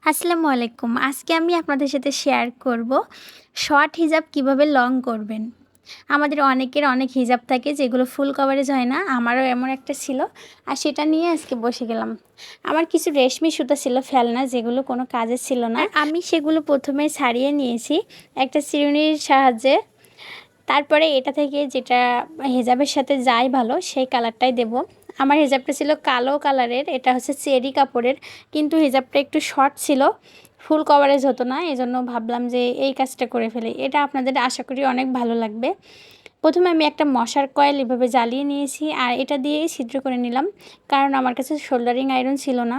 আসসালামু আলাইকুম। আজকে আমি আপনাদের সাথে শেয়ার করব শর্ট হিজাব কিভাবে লং করবেন। আমাদের অনেকের অনেক হিজাব থাকে যেগুলো ফুল কভারেজ হয় না। আমারও এমন একটা ছিল আর সেটা নিয়ে আজকে বসে গেলাম। আমার কিছু রেশমি সুতা ছিল ফেলনা যেগুলো কোনো কাজের ছিল না। আমি সেগুলো প্রথমে ছাড়িয়ে নিয়েছি একটা চিরুনির সাহায্যে। তারপরে এটা থেকে যেটা হিজাবের সাথে যায় ভালো সেই কালারটাই দেব। আমার হিজাবটা ছিল কালো কালারের, এটা হচ্ছে চেরি কাপড়ের, কিন্তু হিজাবটা একটু শর্ট ছিল, ফুল কভারেজ হতো না, এজন্য ভাবলাম যে এই কাজটা করে ফেলি। এটা আপনাদের আশা করি অনেক ভালো লাগবে। প্রথমে আমি একটা মশার কয়েল এভাবে জ্বালিয়ে নিয়েছি আর এটা দিয়েই ছিদ্র করে নিলাম, কারণ আমার কাছে সোল্ডারিং আয়রন ছিল না।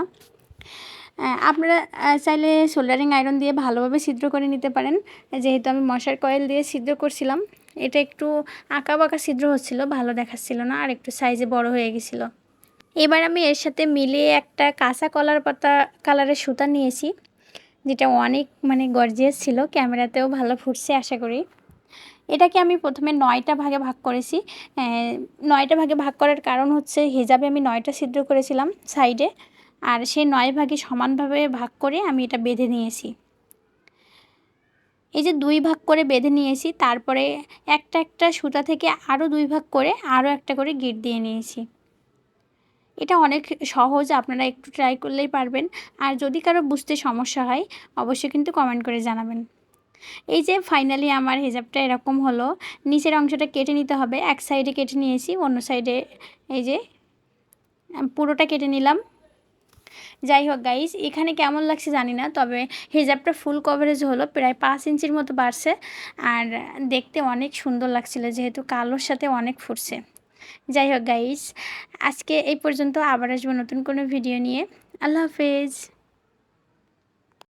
আপনারা চাইলে সোল্ডারিং আয়রন দিয়ে ভালোভাবে ছিদ্র করে নিতে পারেন। যেহেতু আমি মশার কয়েল দিয়ে ছিদ্র করছিলাম, এটা একটু আঁকা বাঁকা ছিদ্র হচ্ছিল, ভালো দেখাচ্ছিল না আর একটু সাইজে বড় হয়ে গেছিলো। এবার আমি এর সাথে মিলিয়ে একটা কাঁচা কলার পাতা কালারের সুতা নিয়েছি, যেটা অনেক গর্জিয়াস ছিল, ক্যামেরাতেও ভালো ফুটছে আশা করি। এটাকে আমি প্রথমে 9টা ভাগে ভাগ করেছি। 9টা ভাগে ভাগ করার কারণ হচ্ছে হিজাবে আমি 9টা ছিদ্র করেছিলাম সাইডে, আর সেই 9 ভাগে সমানভাবে ভাগ করে আমি এটা বেঁধে নিয়েছি। এই যে 2 ভাগ করে বেঁধে নিয়েছি, তারপরে একটা একটা সুতা থেকে আরও 2 ভাগ করে আরও একটা করে গিঁট দিয়ে নিয়েছি। এটা অনেক সহজ, আপনারা একটু ট্রাই করলেই পারবেন। আর যদি কারো বুঝতে সমস্যা হয় অবশ্যই কিন্তু কমেন্ট করে জানাবেন। এই যে ফাইনালি আমার হিজাবটা এরকম হলো। নিচের অংশটা কেটে নিতে হবে, এক সাইডে কেটে নিয়েছি, অন্য সাইডে এই যে পুরোটা কেটে নিলাম। যাই হোক গাইস, এখানে কেমন লাগছে জানি না, তবে হিজাবটা ফুল কভারেজ হলো, প্রায় 5 ইঞ্চির মতো বাড়ছে আর দেখতে অনেক সুন্দর লাগছিল, যেহেতু কালোর সাথে অনেক ফুটছে। যাই হোক গাইস, আজকে এই পর্যন্ত, আবার আসবো নতুন কোনো ভিডিও নিয়ে। আল্লাহ হাফেজ।